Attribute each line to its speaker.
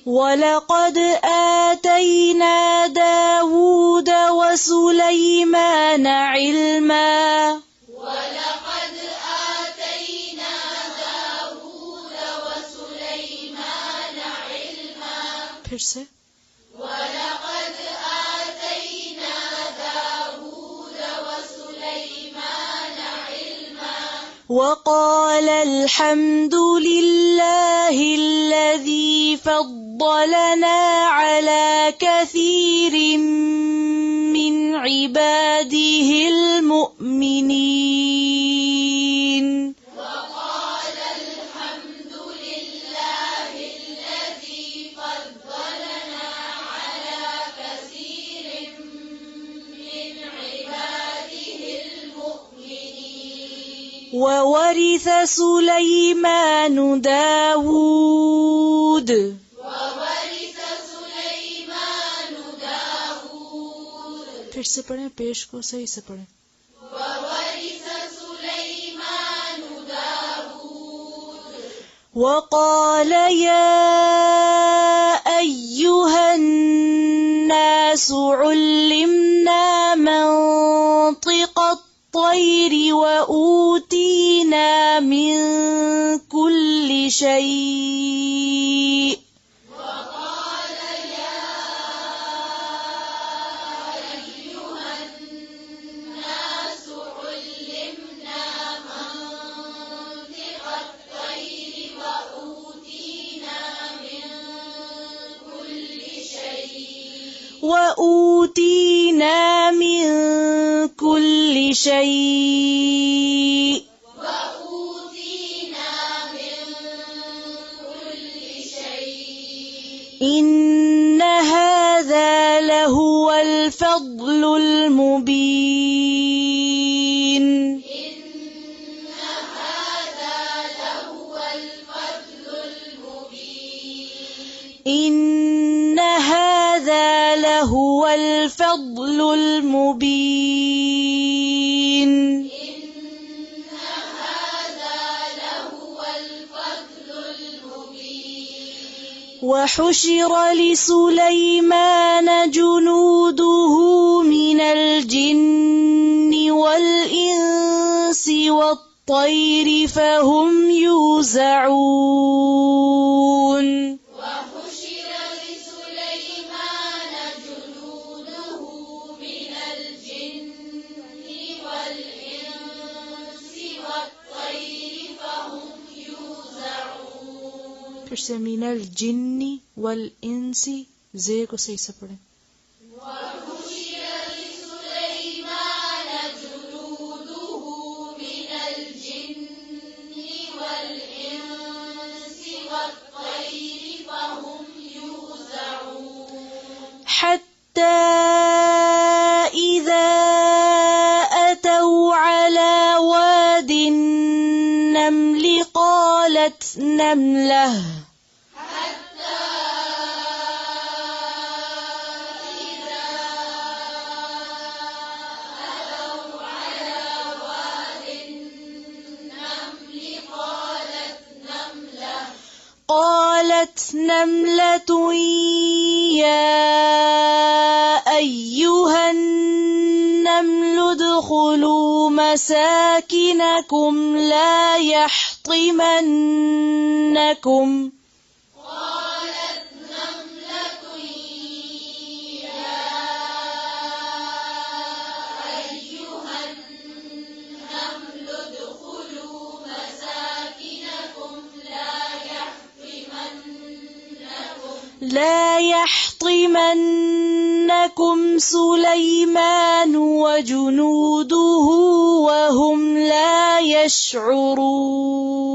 Speaker 1: ولقد آتينا داود وسليمان علما
Speaker 2: ولقد آتينا داود وسليمان علما
Speaker 1: फिर से
Speaker 2: ولقد آتينا داود وسليمان علما
Speaker 1: وقال الحمد لله الذي فضلنا على كثير من عباده المؤمنين
Speaker 2: وقال الحمد لله الذي فضلنا على كثير من عباده المؤمنين
Speaker 1: وورث سليمان داود
Speaker 2: وورث سليمان داود
Speaker 1: फिर से पढ़ें पेश को सही से पढ़ें
Speaker 2: وورث سليمان داود
Speaker 1: وقال يا أيها الناس علمنا منطق الطير وأوتينا من كل شيء
Speaker 2: وقال يا أيها الناس علمنا منطق الطير وأوتينا من كل شيء
Speaker 1: وأوتينا من كل شيء
Speaker 2: وأوتينا من كل شيء
Speaker 1: إن هذا لهو الفضل المبين
Speaker 2: إن هذا لهو الفضل المبين
Speaker 1: إن هذا لهو الفضل المبين
Speaker 2: إن هذا لهو الفضل المبين
Speaker 1: وحشر لسليمان جنوده من الجن والإنس والطير فهم يوزعون
Speaker 2: وحشر لسليمان جنوده من الجن والإنس والطير فهم يوزعون
Speaker 1: फिर से मिनल जिन्नी वल इंसी जे को सही से पढ़ें
Speaker 2: وحشر لسليمان جنوده من الجن والإنس والطير فهم يوزعون
Speaker 1: حتى إذا أتوا على واد النمل قالت نملة
Speaker 2: حتى إذا أتوا على واد النمل
Speaker 1: قالت نملة يا أيها النمل ادخلوا مساكنكم لا يحطمنكم
Speaker 2: قالت نملة يا أيها النمل ادخلوا مساكنكم
Speaker 1: لا يحطمنكم سليمان وجنوده وهم لا يشعرون